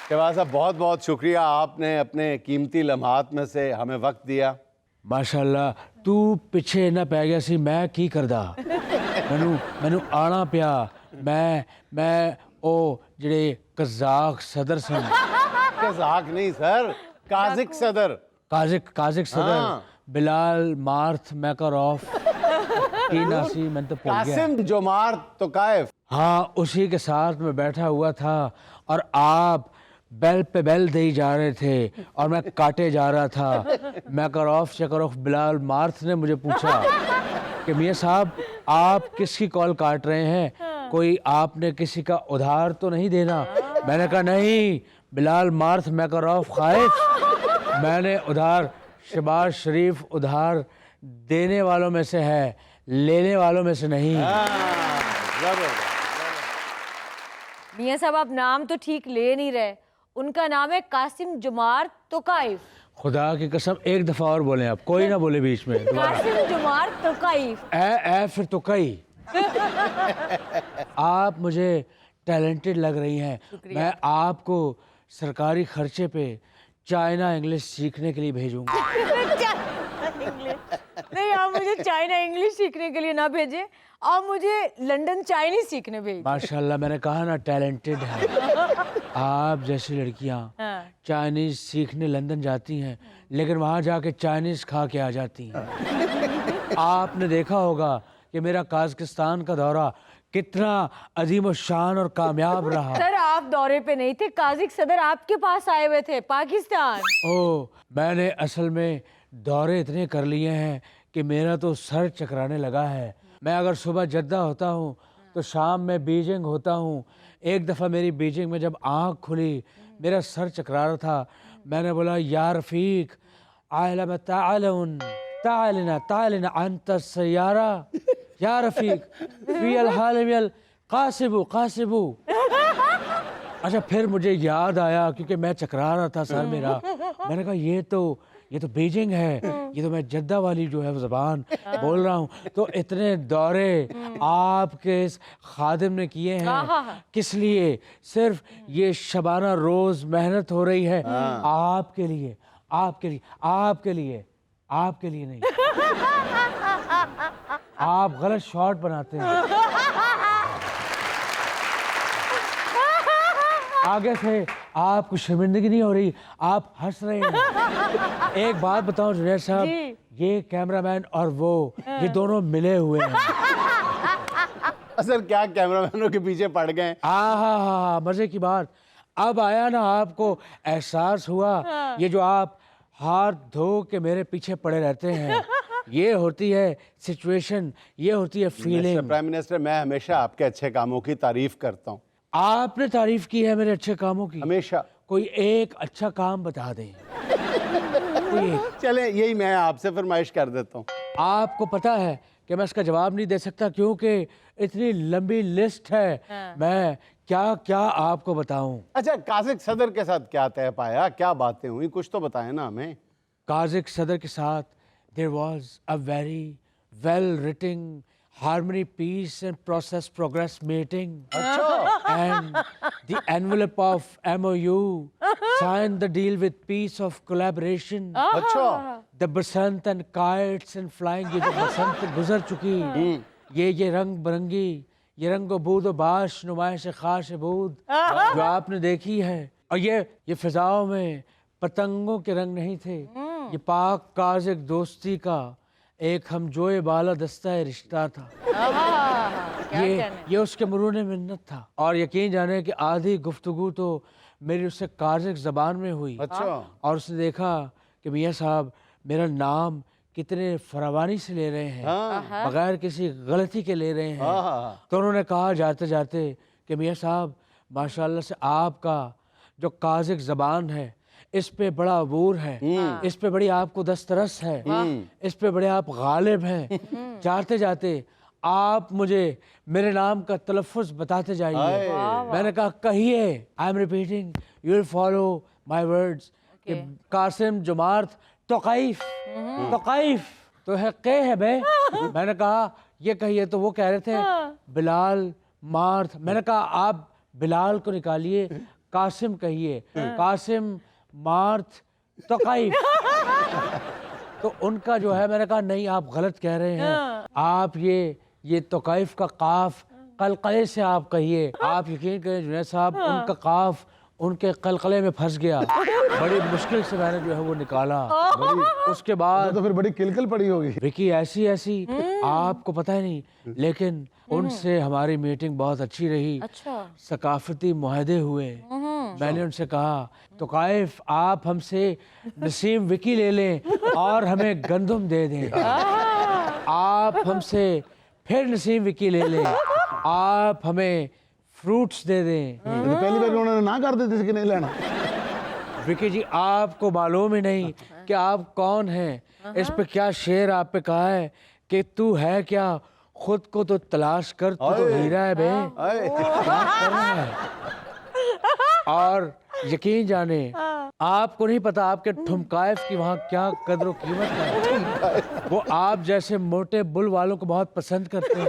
شہباز صاحب بہت بہت شکریہ، آپ نے اپنے قیمتی لمحات میں سے ہمیں وقت دیا. ماشاءاللہ تو پیچھے نہ پی گیا سی، میں کی کردا مینوں آنا پیا. میں او جڑے قزاق صدر سن. قزاق نہیں سر، قازق صدر. قازق صدر بلال مارتھ میکاروف کی ناسی میں تو بھول گیا. قاسم جومارت توقائف. ہاں اسی کے ساتھ میں بیٹھا ہوا تھا اور آپ بیل پہ بیل دے جا رہے تھے اور میں کاٹے جا رہا تھا. میکاروف شکروف بلال مارتھ نے مجھے پوچھا کہ میاں صاحب آپ کس کی کال کاٹ رہے ہیں، کوئی آپ نے کسی کا ادھار تو نہیں دینا؟ میں نے کہا نہیں بلال مارتھ میکاروف خائف، میں نے ادھار. شہباز شریف ادھار دینے والوں میں سے ہے، لینے والوں میں سے نہیں. میاں صاحب آپ نام تو ٹھیک لے نہیں رہے، ان کا نام ہے قاسم جمارت توقائف. خدا کی قسم ایک دفعہ اور بولیں آپ، کوئی نہ بولے بیچ میں. قاسم جمارت توقائف. اے پھر تو کئی. آپ مجھے ٹیلنٹڈ لگ رہی ہیں. میں آپ کو سرکاری خرچے پہ چائنا انگلش سیکھنے کے لیے بھیجوں گا. نہیں آپ مجھے چائنا انگلش سیکھنے کے لیے نہ بھیجیں، آپ مجھے لنڈن چائنیز سیکھنے بھیجیں. ماشاءاللہ میں نے کہا نا ٹیلنٹڈ ہے. آپ جیسی لڑکیاں چائنیز سیکھنے لندن جاتی ہیں لیکن وہاں جا کے چائنیز کھا کے آ جاتی ہیں. آپ نے دیکھا ہوگا کہ میرا قازقستان کا دورہ کتنا عظیم الشان اور کامیاب رہا. سر آپ دورے پہ نہیں تھے، قازق صدر آپ کے پاس آئے ہوئے تھے پاکستان. میں نے اصل میں دورے اتنے کر لیے ہیں کہ میرا تو سر چکرانے لگا ہے. میں اگر صبح جدہ ہوتا ہوں تو شام میں بیجنگ ہوتا ہوں. ایک دفعہ میری بیجنگ میں جب آنکھ کھلی میرا سر چکرا رہا تھا. میں نے بولا یا رفیق عالم تعالنا انت السیارہ یا رفیق فی الحال قاسبو. اچھا پھر مجھے یاد آیا کیونکہ میں چکرا رہا تھا سر میرا. میں نے کہا یہ تو بیجنگ ہے، یہ تو میں جدہ والی جو ہے وہ زبان بول رہا ہوں. تو اتنے دورے آپ کے اس خادم نے کیے ہیں کس لیے؟ صرف یہ شبانہ روز محنت ہو رہی ہے آپ کے لیے، آپ کے لیے، آپ کے لیے، آپ کے لیے نہیں. آپ غلط شارٹ بناتے ہیں. آگے سے آپ کو شرمندگی نہیں ہو رہی، آپ ہنس رہے ہیں. ایک بات بتاؤں جنید صاحب، یہ کیمرہ مین اور وہ یہ دونوں ملے ہوئے ہیں. اصل کیا کیمرہ مینوں کے پیچھے پڑ گئے. ہاں مزے کی بات. اب آیا نا آپ کو احساس ہوا یہ جو آپ ہاتھ دھو کے میرے پیچھے پڑے رہتے ہیں، یہ ہوتی ہے سچویشن، یہ ہوتی ہے فیلنگ. پرائم منسٹر میں ہمیشہ آپ کے اچھے کاموں کی تعریف کرتا ہوں. آپ نے تعریف کی ہے میرے اچھے کاموں کی، ہمیشہ. کوئی ایک اچھا کام بتا دیں. چلیں یہی میں آپ سے فرمائش کر دیتا ہوں. آپ کو پتا ہے کہ میں اس کا جواب نہیں دے سکتا کیونکہ اتنی لمبی لسٹ ہے، میں کیا آپ کو بتاؤں. اچھا قازق صدر کے ساتھ کیا طے پایا، کیا باتیں ہوئی، کچھ تو بتائیں نا ہمیں. قازق صدر کے ساتھ there was a very well written harmony peace and process progress meeting and the envelope of MOU signed the deal with peace of collaboration. the basant and kites and flying. یہ جو بسنت گزر چکی، یہ رنگ برنگی، یہ رنگ و بود و باش نمائش خاش بود جو آپ نے دیکھی ہے. اور یہ فضاؤں میں پتنگوں کے رنگ نہیں تھے، یہ پاک قازق دوستی کا ایک ہم جوئے بالا دستہ رشتہ تھا. یہ اس کے مرون منت تھا. اور یقین جانے کہ آدھی گفتگو تو میری اس سے قازق زبان میں ہوئی. اور اس نے دیکھا کہ میاں صاحب میرا نام کتنے فراوانی سے لے رہے ہیں، بغیر کسی غلطی کے لے رہے ہیں. تو انہوں نے کہا جاتے جاتے کہ میاں صاحب ماشاءاللہ سے آپ کا جو قازق زبان ہے اس پہ بڑا عبور ہے، اس پہ بڑی آپ کو دسترس ہے، اس پہ بڑے آپ غالب ہیں. جاتے جاتے آپ مجھے میرے نام کا تلفظ بتاتے جائیے. میں نے کہا کہیے. I am repeating, you will follow my words. Qasim جمارت توقائف. توقائف تو ہے قے ہے بے. میں نے کہا یہ کہیے. تو وہ کہہ رہے تھے بلال مارتھ. میں نے کہا آپ بلال کو نکالیے، कासिम कहिए, कासिम मार्थ तकाइफ। तो उनका जो है, मैंने कहा नहीं आप गलत कह रहे हैं, आप ये तकाइफ का काफ कलकले से आप कहिए। आप यकीन करें जुनैद साहब, उनका काफ उनके कलकले में फंस गया। बड़ी मुश्किल से मैंने जो है वो निकाला। उसके बाद तो फिर बड़ी किलकिल पड़ी होगी। विकी ऐसी आपको पता ही नहीं, लेकिन उनसे हमारी मीटिंग बहुत अच्छी रही। अच्छा। सकाफती मुआहदे हुए। मैंने उनसे कहा तो काइफ आप हमसे नसीम विकी ले लें और हमें गंदम दे दें। आप हमसे फिर नसीम विकी ले लें, आप हमें फ्रूट्स दे दें। तो पहली बार उन्होंने ना कर देते थे कि नहीं लेना। विकी जी आपको मालूम ही नहीं कि आप कौन हैं। इस पे क्या शेर आप पे कहा है कि तू है क्या, खुद को तो तलाश कर, तू तो हीरा है बे। क्या कर रहा है? और यकीन जाने आपको नहीं पता आपके ठुमकाइफ की वहाँ क्या कदर कीमत है। वो आप जैसे मोटे बुल वालों को बहुत पसंद करते हैं,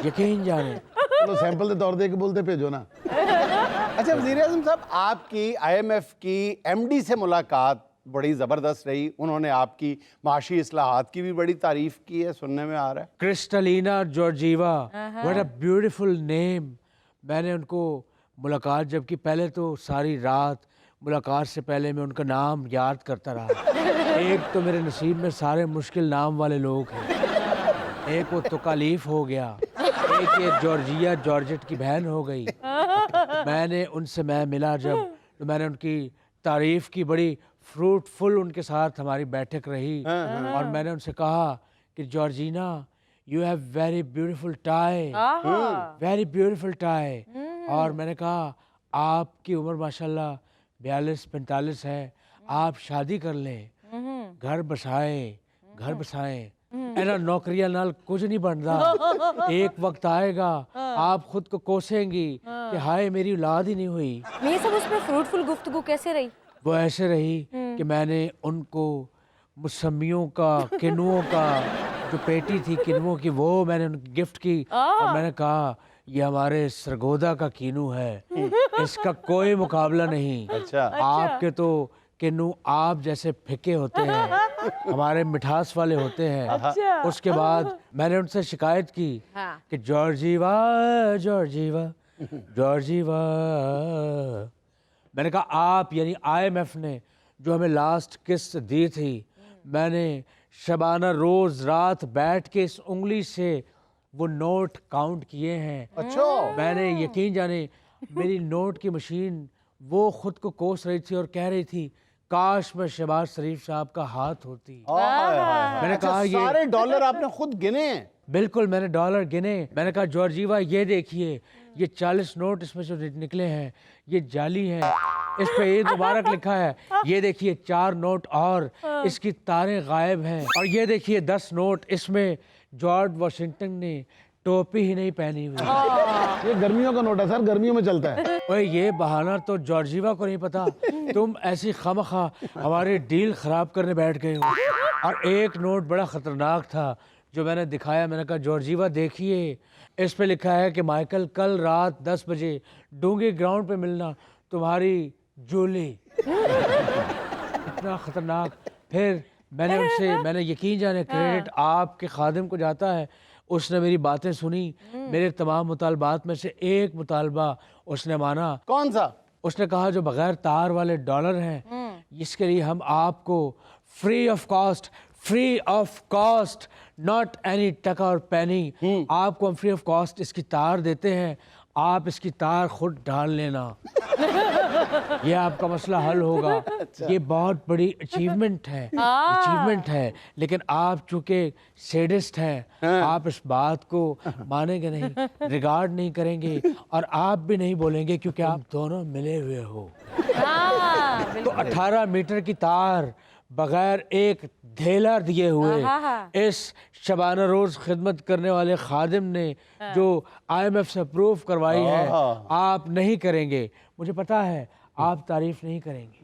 यकीन जाने। चलो सैंपल के तौर दे के बोलते भेजो ना। अच्छा वज़ीर आज़म साहब, आपकी IMF की MD से मुलाकात बड़ी ज़बरदस्त रही। उन्होंने आपकी माशी इस्लाहात की भी बड़ी तारीफ की है, सुनने में आ रहा है। Kristalina Georgieva, what a beautiful name. मैंने उनको मुलाकात जब की, पहले तो सारी रात मुलाकात से पहले मैं उनका नाम याद करता रहा। एक तो मेरे नसीब में सारे मुश्किल नाम वाले लोग हैं। एक वो तकालीफ हो गया, एक ये जॉर्जिया जॉर्जेट की बहन हो गई। मैं मिला जब, तो मैंने उनकी तारीफ की, बड़ी फ्रूटफुल उनके साथ हमारी बैठक रही। और मैंने उनसे कहा कि Georgina you have very beautiful tie, very beautiful tie. और मैंने कहा आपकी उम्र माशाल्लाह 42-45 है, आप शादी कर लें, घर बसाएं। एना नौकरियां नाल कुछ नहीं बनता। एक वक्त आएगा आप खुद को कोसेंगी कि हाय मेरी औलाद ही नहीं हुई। ये सब उसमें फ्रूटफुल गुफ्तगू कैसे रही? वो ऐसे रही कि मैंने उनको मौसमियों का, किनुओं का जो पेटी थी किनुओं की, वो मैंने उनको गिफ्ट की। और मैंने कहा ये हमारे सरगोदा का कीनू है, इसका कोई मुकाबला नहीं। अच्छा। आपके तो किन्नू आप जैसे फिके होते हैं, हमारे मिठास वाले होते हैं। उसके बाद मैंने उनसे शिकायत की कि जॉर्जीवा जॉर्जीवा जॉर्जीवा। मैंने कहा आप यानी IMF ने जो हमें लास्ट किस्त दी थी, मैंने शबाना रोज रात बैठ के इस उंगली से वो नोट काउंट किए हैं। अच्छा। मैंने यकीन जाने मेरी नोट की मशीन वो खुद को कोस रही थी और कह रही थी काश मैं शहबाज शरीफ साहब का हाथ होती। मैंने कहा ये सारे डॉलर आपने खुद गिने हैं? बिल्कुल, मैंने डॉलर गिने। मैंने कहा जॉर्जीवा ये देखिए, ये 40 नोट इसमें जो निकले हैं ये जाली हैं, इस पे ईद मुबारक लिखा है। ये देखिए 4 नोट और इसकी तारें गायब हैं। और ये देखिए 10 नोट, इसमें जॉर्ज वाशिंगटन ने टोपी ही नहीं पहनी हुई। ये गर्मियों का नोट है सर, गर्मियों में चलता है। ओए ये बहाना तो जॉर्जीवा को नहीं पता, तुम ऐसी खामखा हमारी डील खराब करने बैठ गए हो। और एक नोट बड़ा खतरनाक था जो मैंने दिखाया। मैंने कहा जॉर्जीवा देखिए, इस पे लिखा है कि माइकल कल रात 10 बजे डूंगी ग्राउंड पे मिलना, तुम्हारी जूली। इतना खतरनाक। फिर मैंने यकीन जाने क्रेडिट आपके खादिम को जाता है। उसने मेरी बातें सुनी, मेरे तमाम मुतालबात में से एक मुतालबा उसने माना। कौन सा? उसने कहा जो बगैर तार वाले डॉलर हैं, इसके लिए हम आपको free of cost not any टका और पैनी, आपको हम फ्री ऑफ कॉस्ट इसकी तार देते हैं, आप इसकी तार खुद डाल लेना। ये आपका मसला हल होगा। ये बहुत बड़ी अचीवमेंट है। लेकिन आप चूंकि सैडिस्ट हैं, आप इस बात को मानेंगे नहीं, रिगार्ड नहीं करेंगे और आप भी नहीं बोलेंगे क्योंकि आप दोनों मिले हुए हो। तो 18 मीटर की तार बगैर एक धेला दिए हुए इस शबाना रोज खिदमत करने वाले खादिम ने जो IMF से अप्रूव करवाई है, आप नहीं करेंगे। मुझे पता है आप तारीफ नहीं करेंगे।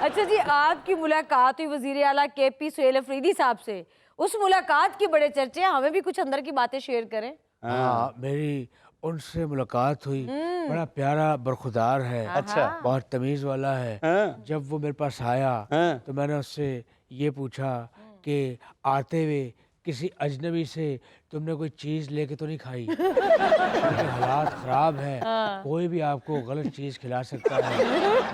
अच्छा जी, आपकी मुलाकात हुई वजीर आला KP सुहेल अफरीदी साहब से, उस मुलाकात की बड़े चर्चे हैं, हमें भी कुछ अंदर की बातें शेयर करें। हाँ, मेरी उनसे मुलाकात हुई। बड़ा प्यारा बरखुदार है, अच्छा। बहुत तमीज़ वाला है। हाँ। जब वो मेरे पास आया हाँ। तो मैंने उससे ये पूछा कि आते हुए किसी अजनबी से तुमने कोई चीज़ लेके तो नहीं खाई? क्योंकि हालात ख़राब हैं, कोई भी आपको गलत चीज़ खिला सकता है।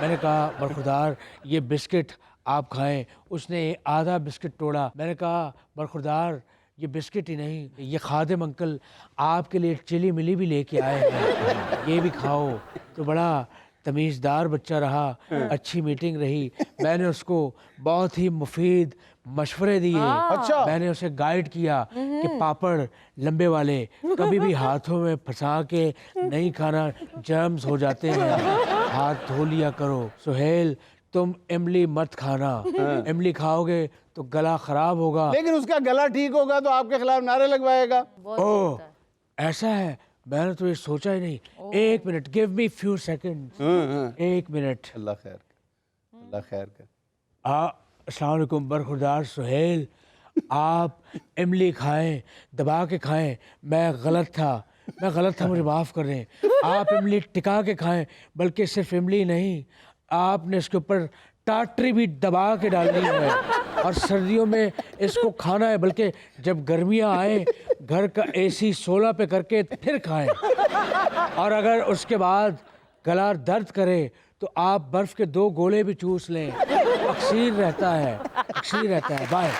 मैंने कहा बरखुदार ये बिस्किट आप खाएं। उसने आधा बिस्किट तोड़ा। मैंने कहा बरखुदार ये बिस्किट ही नहीं, ये खादिम अंकल आपके लिए चिली मिली भी लेके आए हैं, ये भी खाओ। तो बड़ा तमीज़दार बच्चा रहा, अच्छी मीटिंग रही। मैंने उसको बहुत ही मुफीद मशवरे दिए। अच्छा। मैंने उसे गाइड किया कि पापड़ लंबे वाले कभी भी हाथों में फंसा के नहीं खाना, जर्म्स हो जाते हैं, हाथ धो लिया करो। सुहेल तुम इमली मत खाना, इमली खाओगे तो गला खराब होगा। लेकिन उसका गला ठीक होगा तो आपके खिलाफ नारे लगवाएगा। ओह ऐसा है, मैंने तो ये सोचा ही नहीं। एक minute, give me few seconds. एक मिनट। अल्लाह खैर कर, अल्लाह खैर कर। अस्सलाम वालेकुम बरखुरदार सुहेल, आप इमली खाएं, दबा के खाएं। मैं गलत था, मुझे माफ़ कर दें। आप इमली टिका के खाएं, बल्कि सिर्फ इमली नहीं, आपने इसके ऊपर टाटरी भी दबा के डालनी है। और सर्दियों में इसको खाना है, बल्कि जब गर्मियाँ आए घर का AC 16 पे करके फिर खाएं। और अगर उसके बाद गला दर्द करे तो आप बर्फ़ के 2 गोले भी चूस लें, अक्सीर रहता है। बाय।